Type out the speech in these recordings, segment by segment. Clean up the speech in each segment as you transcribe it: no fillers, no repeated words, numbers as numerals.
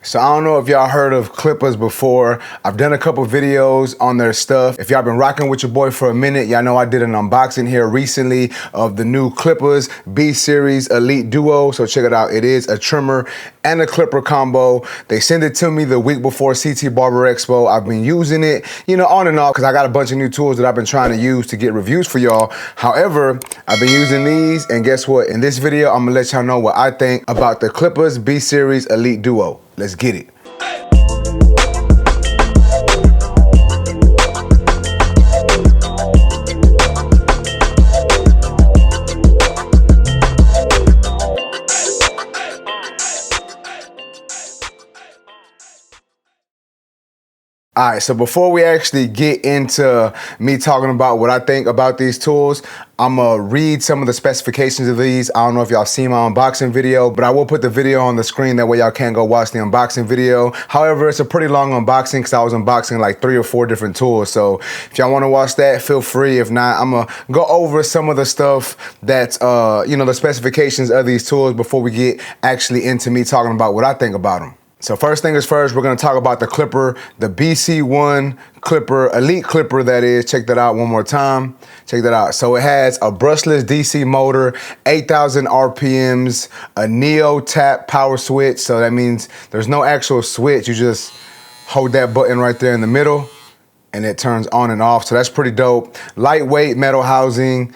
So I don't know if y'all heard of Klipaz before. I've done a couple videos on their stuff. If y'all been rocking with your boy for a minute, y'all know I did an unboxing here recently of the new Klipaz B-Series Elite Duo. So check it out. It is a trimmer and a clipper combo. They sent it to me the week before CT Barber Expo. I've been using it, on and off, because I got a bunch of new tools that I've been trying to use to get reviews for y'all. However, I've been using these, and guess what? In this video, I'm gonna let y'all know what I think about the Klipaz B-Series Elite Duo. Let's get it. All right, so before we actually get into me talking about what I think about these tools, I'm gonna read some of the specifications of these. I don't know if y'all seen my unboxing video, but I will put the video on the screen. That way y'all can go watch the unboxing video. However, it's a pretty long unboxing because I was unboxing like 3 or 4 different tools. So if y'all wanna watch that, feel free. If not, I'm gonna go over some of the stuff that's, the specifications of these tools before we get actually into me talking about what I think about them. So first thing is first, we're gonna talk about the clipper, the BC1 clipper, Elite Clipper that is. Check that out one more time. Check that out. So it has a brushless DC motor, 8,000 RPMs, a Neo tap power switch. So that means there's no actual switch. You just hold that button right there in the middle and it turns on and off. So that's pretty dope. Lightweight metal housing.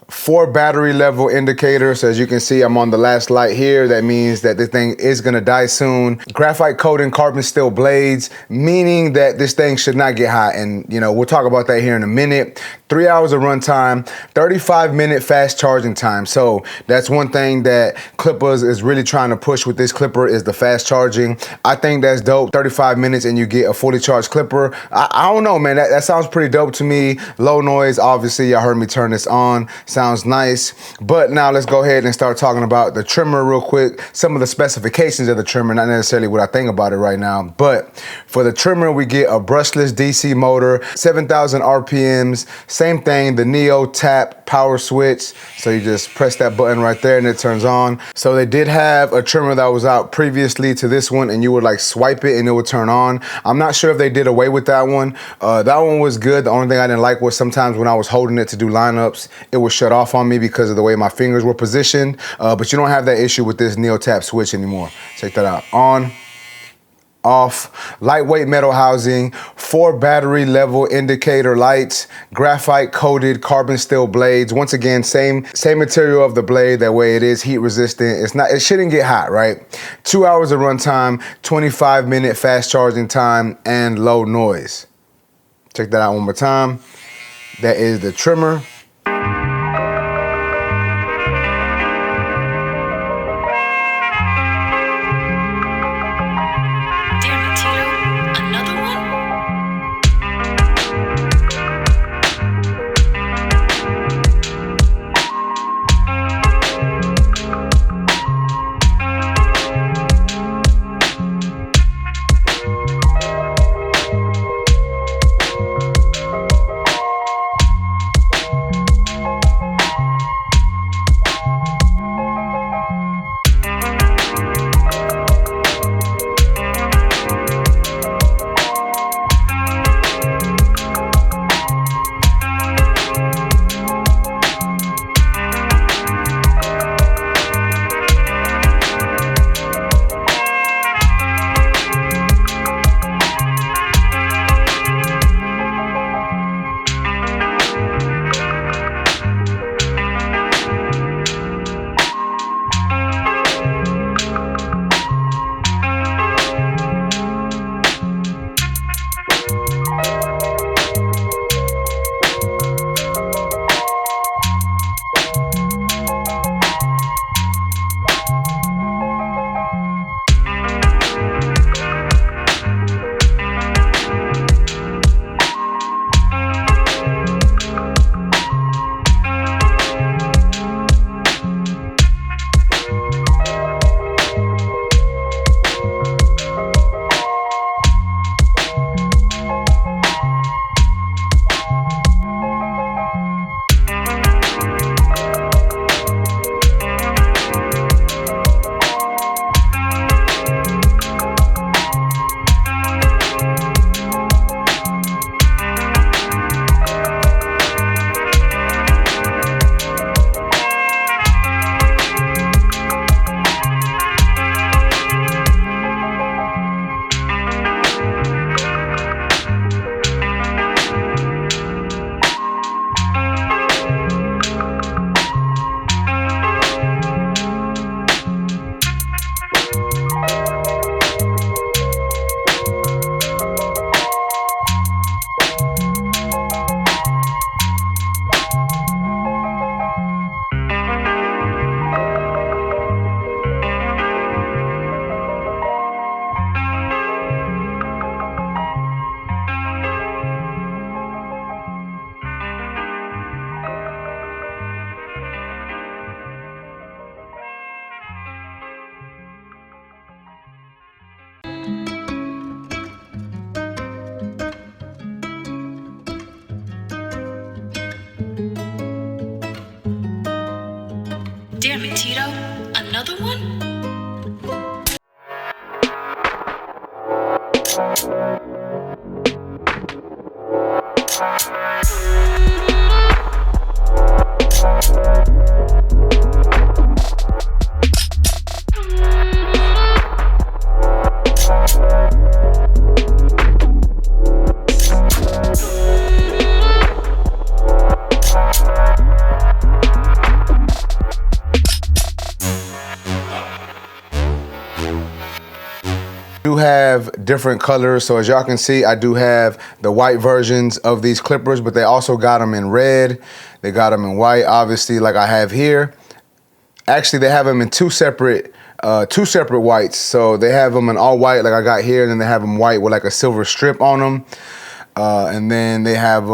4 battery level indicators. So as you can see, I'm on the last light here. That means that this thing is gonna die soon. Graphite coating carbon steel blades, meaning that this thing should not get hot. And we'll talk about that here in a minute. 3 hours of runtime, 35-minute fast charging time. So that's one thing that Klipaz is really trying to push with this clipper is the fast charging. I think that's dope. 35 minutes and you get a fully charged clipper. I don't know, man. That sounds pretty dope to me. Low noise, obviously. Y'all heard me turn this on. Sounds nice. But now let's go ahead and start talking about the trimmer real quick. Some of the specifications of the trimmer, not necessarily what I think about it right now. But for the trimmer, we get a brushless DC motor, 7,000 RPMs. Same thing, the Neo tap power switch. So you just press that button right there and it turns on. So they did have a trimmer that was out previously to this one and you would like swipe it and it would turn on. I'm not sure if they did away with that one. That one was good. The only thing I didn't like was sometimes when I was holding it to do lineups, it would shut off on me because of the way my fingers were positioned. But you don't have that issue with this Neo tap switch anymore. Check that out. On, off, lightweight metal housing, 4 battery level indicator lights, graphite coated carbon steel blades. Once again, same material of the blade. That way it is heat resistant. It shouldn't get hot, right? 2 hours of runtime, 25-minute fast charging time, and low noise. Check that out one more time. That is the trimmer. Damn it, Tito. Another one? Do have different colors, so as y'all can see, I do have the white versions of these clippers, but they also got them in red, they got them in white, obviously, like I have here. Actually, they have them in two separate whites. So they have them in all white like I got here, and then they have them white with like a silver strip on them, and then they have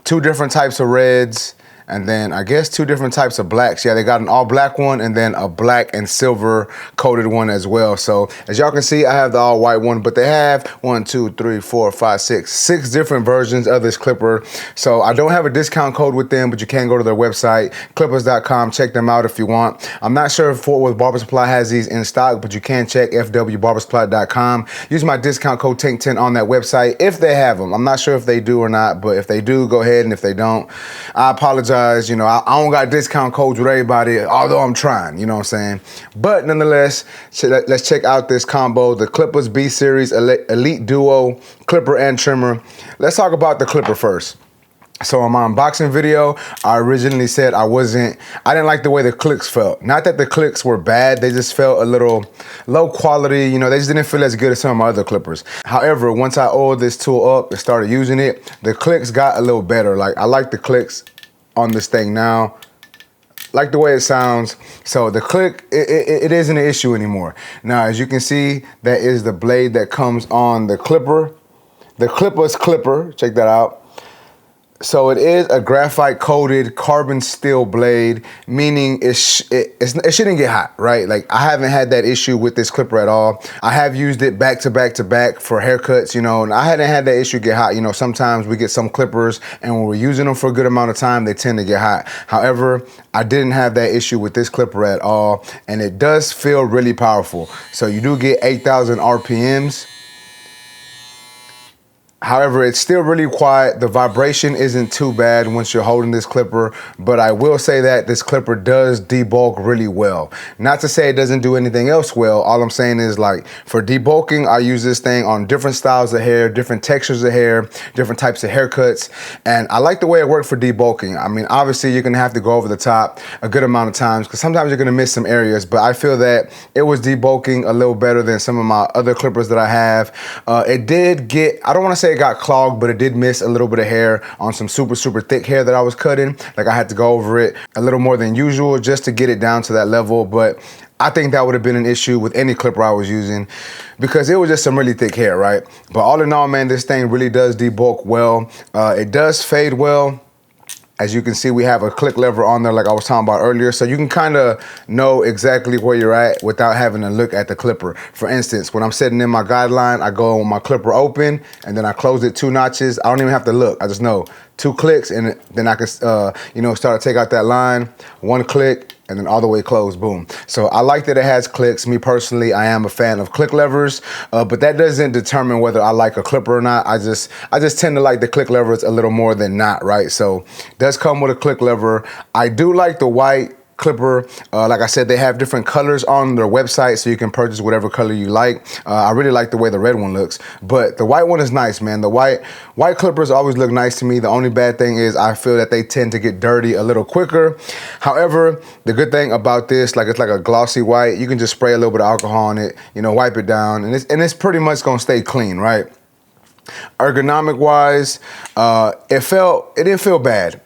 two different types of reds, and then I guess two different types of blacks. Yeah, they got an all black one and then a black and silver coated one as well. So as y'all can see, I have the all white one, but they have 6 different versions of this clipper. So I don't have a discount code with them, but you can go to their website, klipaz.com, check them out if you want. I'm not sure if Fort Worth Barber Supply has these in stock, but you can check fwbarbersupply.com. Use my discount code TANK10 on that website if they have them. I'm not sure if they do or not, but if they do, go ahead, and if they don't, I apologize. You know, I don't got discount codes with everybody, although I'm trying, you know what I'm saying? But nonetheless, let's check out this combo, the Klipaz B Series Elite Duo Clipper and Trimmer. Let's talk about the clipper first. So on my unboxing video, I originally said I didn't like the way the clicks felt. Not that the clicks were bad, they just felt a little low quality, you know, they just didn't feel as good as some of my other clippers. However, once I oiled this tool up and started using it, the clicks got a little better. Like, I like the clicks on this thing now, like the way it sounds. So the click, it isn't an issue anymore. Now, as you can see, that is the blade that comes on the clipper, the Klipaz clipper, check that out. So it is a graphite coated carbon steel blade, meaning it shouldn't get hot, right? Like, I haven't had that issue with this clipper at all. I have used it back to back to back for haircuts, you know, and I hadn't had that issue get hot. You know, sometimes we get some clippers and when we're using them for a good amount of time, they tend to get hot. However, I didn't have that issue with this clipper at all, and it does feel really powerful. So you do get 8,000 RPMs. However, it's still really quiet. The vibration isn't too bad once you're holding this clipper, but I will say that this clipper does debulk really well. Not to say it doesn't do anything else well. All I'm saying is, like, for debulking, I use this thing on different styles of hair, different textures of hair, different types of haircuts, and I like the way it worked for debulking. I mean, obviously, you're gonna have to go over the top a good amount of times because sometimes you're gonna miss some areas, but I feel that it was debulking a little better than some of my other clippers that I have. It did get, I don't wanna say it got clogged, but it did miss a little bit of hair on some super thick hair that I was cutting. Like, I had to go over it a little more than usual just to get it down to that level, but I think that would have been an issue with any clipper I was using because it was just some really thick hair, right? But all in all, man, this thing really does debulk well. It does fade well. As you can see, we have a click lever on there like I was talking about earlier, so you can kind of know exactly where you're at without having to look at the clipper. For instance, when I'm setting in my guideline, I go with my clipper open and then I close it 2 notches. I don't even have to look. I just know 2 clicks and then I can, you know, start to take out that line, 1 click, and then all the way closed, boom. So I like that it has clicks. Me personally, I am a fan of click levers, but that doesn't determine whether I like a clipper or not. I just tend to like the click levers a little more than not, right? So it does come with a click lever. I do like the white clipper. Like I said, they have different colors on their website, so you can purchase whatever color you like. I really like the way the red one looks, but the white one is nice, man. The white clippers always look nice to me. The only bad thing is I feel that they tend to get dirty a little quicker. However, the good thing about this, like, it's like a glossy white. You can just spray a little bit of alcohol on it, you know, wipe it down, and it's pretty much gonna stay clean, right? Ergonomic wise, it didn't feel bad.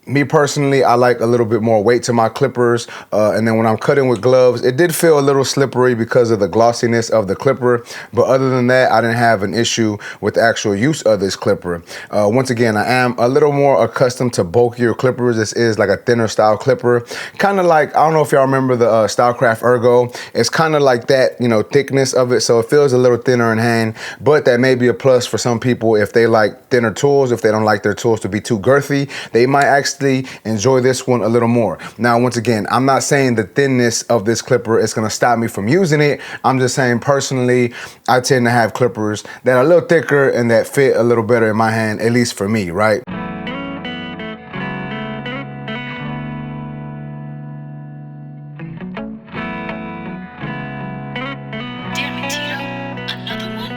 Me personally, I like a little bit more weight to my clippers, and then when I'm cutting with gloves, it did feel a little slippery because of the glossiness of the clipper, but other than that, I didn't have an issue with the actual use of this clipper. Once again, I am a little more accustomed to bulkier clippers. This is like a thinner style clipper, kind of like, I don't know if y'all remember the Stylecraft Ergo. It's kind of like that, you know, thickness of it, so it feels a little thinner in hand, but that may be a plus for some people if they like thinner tools, if they don't like their tools to be too girthy, they might actually enjoy this one a little more. Now, once again, I'm not saying the thinness of this clipper is gonna stop me from using it. I'm just saying personally, I tend to have clippers that are a little thicker and that fit a little better in my hand, at least for me, right? Damn it, Tito. Another one?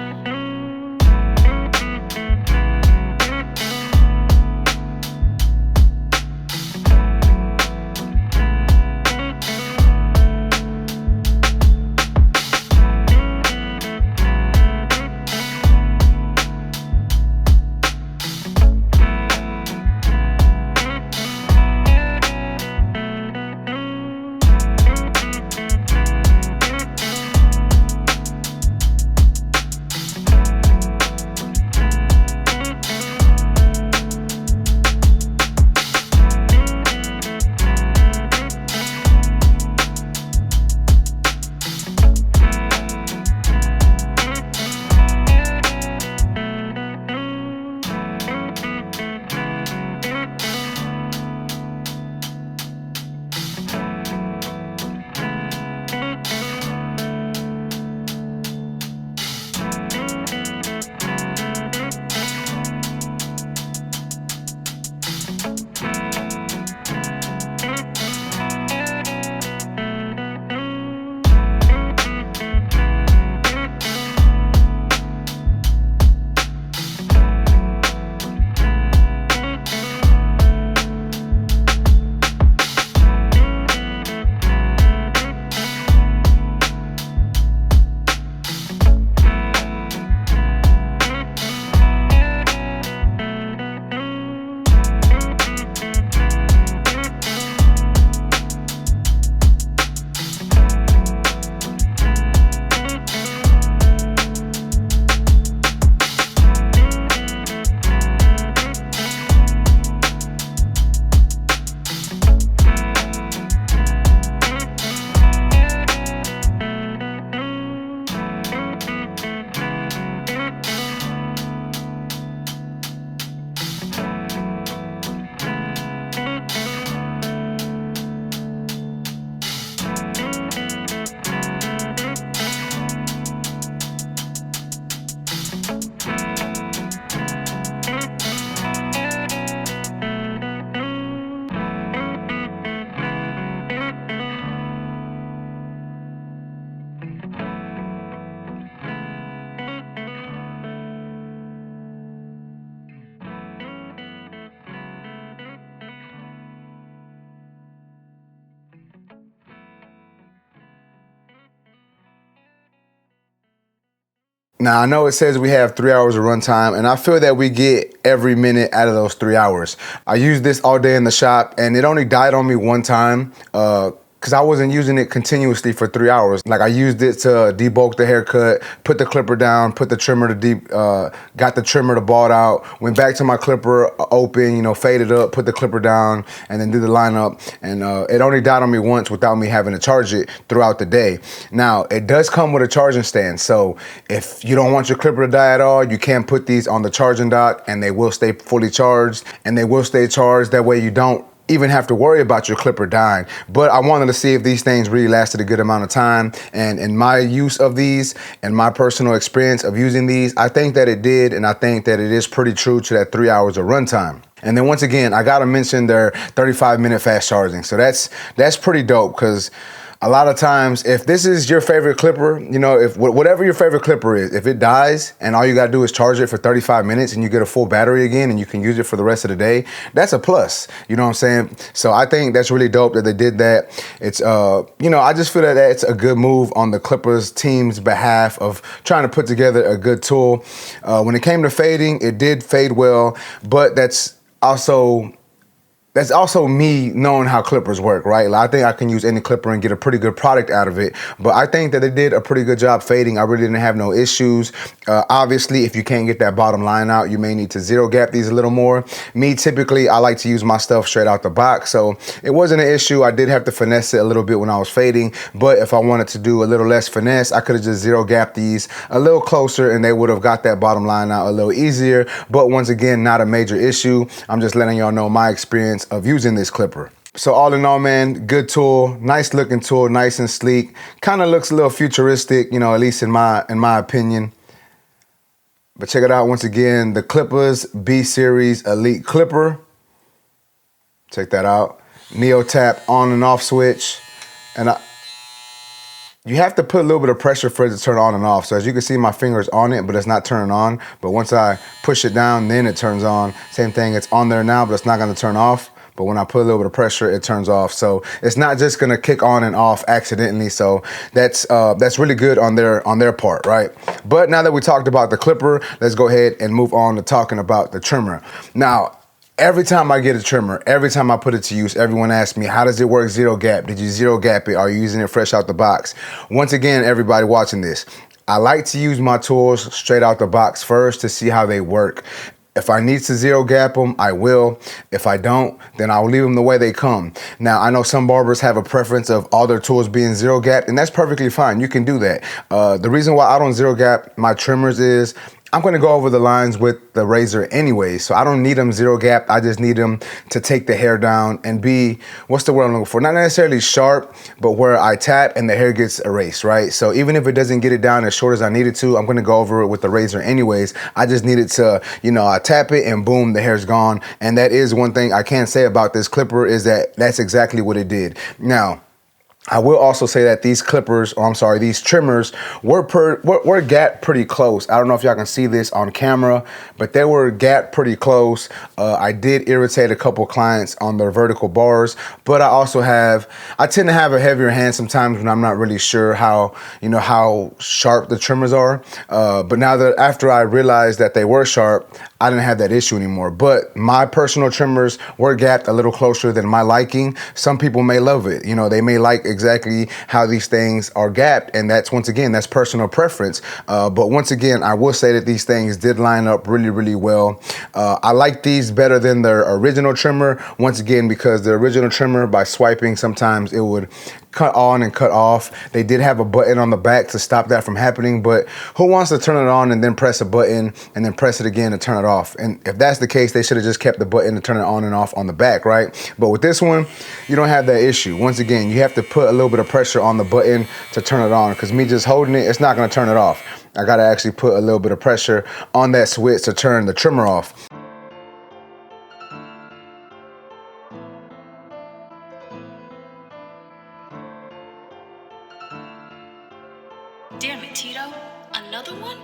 Now, I know it says we have 3 hours of runtime, and I feel that we get every minute out of those 3 hours. I used this all day in the shop, and it only died on me one time, because I wasn't using it continuously for 3 hours. Like, I used it to debulk the haircut, put the clipper down, put the trimmer to got the trimmer to bald out, went back to my clipper open, you know, faded up, put the clipper down, and then did the lineup. And it only died on me once without me having to charge it throughout the day. Now, it does come with a charging stand, so if you don't want your clipper to die at all, you can put these on the charging dock, and they will stay fully charged, and they will stay charged. That way you don't even have to worry about your clipper dying. But I wanted to see if these things really lasted a good amount of time, and in my use of these and my personal experience of using these, I think that it did, and I think that it is pretty true to that 3 hours of runtime. And then once again, I gotta mention their 35-minute fast charging. So that's pretty dope, because a lot of times, if this is your favorite clipper, you know, if whatever your favorite clipper is, if it dies and all you gotta do is charge it for 35 minutes and you get a full battery again and you can use it for the rest of the day, that's a plus. You know what I'm saying? So I think that's really dope that they did that. It's, you know, I just feel that it's a good move on the Clippers team's behalf of trying to put together a good tool. When it came to fading, it did fade well, but that's also that's also me knowing how clippers work, right? Like, I think I can use any clipper and get a pretty good product out of it. But I think that they did a pretty good job fading. I really didn't have no issues. Obviously, if you can't get that bottom line out, you may need to zero gap these a little more. Me, typically, I like to use my stuff straight out the box. So it wasn't an issue. I did have to finesse it a little bit when I was fading. But if I wanted to do a little less finesse, I could have just zero gapped these a little closer and they would have got that bottom line out a little easier. But once again, not a major issue. I'm just letting y'all know my experience of using this clipper. So all in all, man, good tool, nice looking tool, nice and sleek. Kind of looks a little futuristic, you know, at least in my opinion. But check it out once again, the Klipaz B-Series Elite Clipper. Check that out. Neo tap on and off switch. And you have to put a little bit of pressure for it to turn on and off. So as you can see, my finger's on it, but it's not turning on. But once I push it down, then it turns on. Same thing, it's on there now, but it's not gonna turn off. But when I put a little bit of pressure, it turns off. So it's not just gonna kick on and off accidentally. So that's really good on their part, right? But now that we talked about the clipper, let's go ahead and move on to talking about the trimmer. Now, every time I get a trimmer, every time I put it to use, everyone asks me, how does it work zero gap? Did you zero gap it? Are you using it fresh out the box? Once again, everybody watching this, I like to use my tools straight out the box first to see how they work. If I need to zero gap them, I will. If I don't, then I'll leave them the way they come. Now, I know some barbers have a preference of all their tools being zero gapped, and that's perfectly fine. You can do that. The reason why I don't zero gap my trimmers is I'm gonna go over the lines with the razor anyway, so I don't need them zero gap. I just need them to take the hair down and be, what's the word I'm looking for? Not necessarily sharp, but where I tap and the hair gets erased, right? So even if it doesn't get it down as short as I need it to, I'm gonna go over it with the razor anyways. I just need it to, you know, I tap it and boom, the hair's gone. And that is one thing I can say about this clipper is that that's exactly what it did. Now, I will also say that these clippers, or I'm sorry, these trimmers were gapped pretty close. I don't know if y'all can see this on camera, but they were gapped pretty close. I did irritate a couple clients on their vertical bars, but I tend to have a heavier hand sometimes when I'm not really sure how sharp the trimmers are. But now that after I realized that they were sharp, I didn't have that issue anymore. But my personal trimmers were gapped a little closer than my liking. Some people may love it. You know, they may like exactly how these things are gapped, and that's, once again, that's personal preference. But once again, I will say that these things did line up really, really well. I like these better than their original trimmer, once again, because the original trimmer, by swiping, sometimes it would cut on and cut off. They did have a button on the back to stop that from happening, but who wants to turn it on and then press a button and then press it again to turn it off? And if that's the case, they should have just kept the button to turn it on and off on the back, right? But with this one, you don't have that issue. Once again, you have to put a little bit of pressure on the button to turn it on, because me just holding it, it's not gonna turn it off. I gotta actually put a little bit of pressure on that switch to turn the trimmer off. Damn it, Tito. Another one?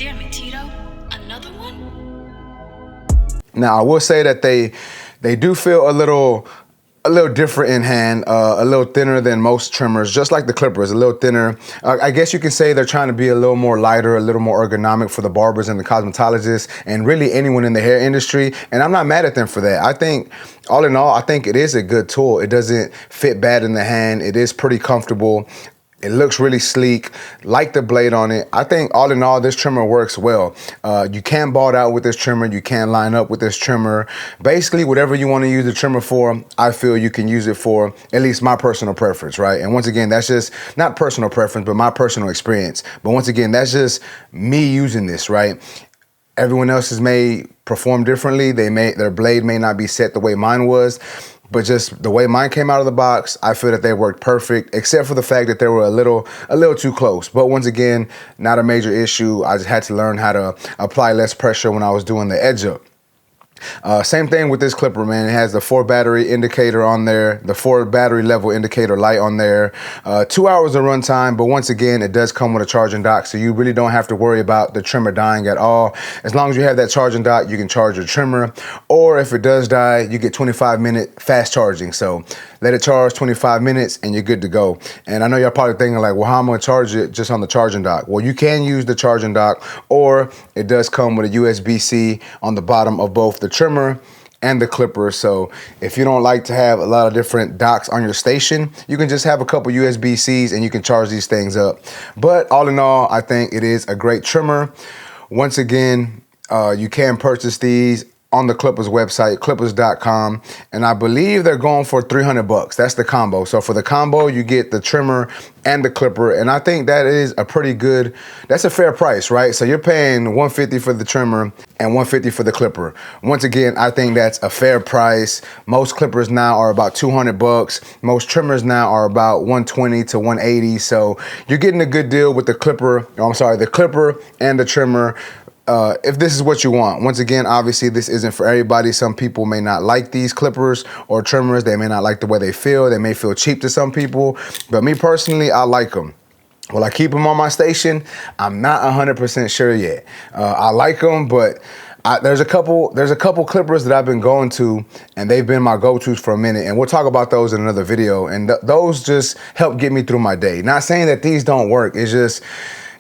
Damn it, Tito. Another one? Now, I will say that they do feel a little different in hand, a little thinner than most trimmers, just like the clippers, a little thinner. I guess you can say they're trying to be a little more lighter, a little more ergonomic for the barbers and the cosmetologists and really anyone in the hair industry. And I'm not mad at them for that. I think, all in all, I think it is a good tool. It doesn't fit bad in the hand. It is pretty comfortable. It looks really sleek, like the blade on it. I think all in all, this trimmer works well. You can bald out with this trimmer. You can line up with this trimmer. Basically, whatever you want to use the trimmer for, I feel you can use it for, at least my personal preference, right? And once again, that's just not personal preference, but my personal experience. But once again, that's just me using this, right? Everyone else's may perform differently. Their blade may not be set the way mine was. But just the way mine came out of the box, I feel that they worked perfect, except for the fact that they were a little too close. But once again, not a major issue. I just had to learn how to apply less pressure when I was doing the edge up. Same thing with this clipper, man. It has the 4 battery indicator on there, the 4 battery level indicator light on there, 2 hours of runtime, but once again, it does come with a charging dock, so you really don't have to worry about the trimmer dying at all. As long as you have that charging dock, you can charge your trimmer, or if it does die, you get 25-minute fast charging. So let it charge 25 minutes and you're good to go. And I know y'all probably thinking like, well, how am I gonna charge it just on the charging dock? Well, you can use the charging dock, or it does come with a USB-C on the bottom of both the trimmer and the clipper. So if you don't like to have a lot of different docks on your station, you can just have a couple USB-Cs and you can charge these things up. But all in all, I think it is a great trimmer. Once again, you can purchase these on the Klipaz website, klipaz.com, and I believe they're going for 300 bucks. That's the combo. So for the combo, you get the trimmer and the clipper, and I think that is a pretty good, that's a fair price, right? So you're paying $150 for the trimmer and $150 for the clipper. Once again, I think that's a fair price. Most clippers now are about 200 bucks. Most trimmers now are about 120 to 180. So you're getting a good deal with the clipper, the clipper and the trimmer. If this is what you want. Once again, obviously this isn't for everybody. Some people may not like these clippers or trimmers. They may not like the way they feel. They may feel cheap to some people, but me personally, I like them. Will I keep them on my station? I'm not 100% sure yet. I like them, but there's a couple clippers that I've been going to, and they've been my go-tos for a minute, and we'll talk about those in another video. And those just help get me through my day. Not saying that these don't work. It's just,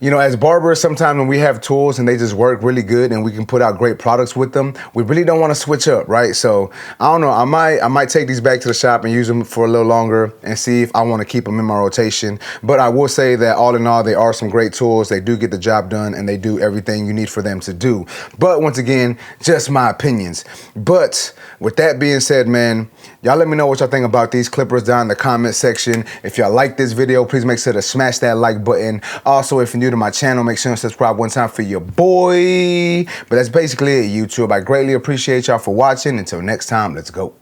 you know, as barbers, sometimes when we have tools and they just work really good and we can put out great products with them, we really don't want to switch up, right? So I don't know, I might take these back to the shop and use them for a little longer and see if I want to keep them in my rotation. But I will say that all in all, they are some great tools. They do get the job done and they do everything you need for them to do. But once again, just my opinions. But with that being said, man, y'all let me know what y'all think about these clippers down in the comment section. If y'all like this video, please make sure to smash that like button. Also, if you're new to my channel, make sure to subscribe one time for your boy. But that's basically it, YouTube. I greatly appreciate y'all for watching. Until next time, let's go.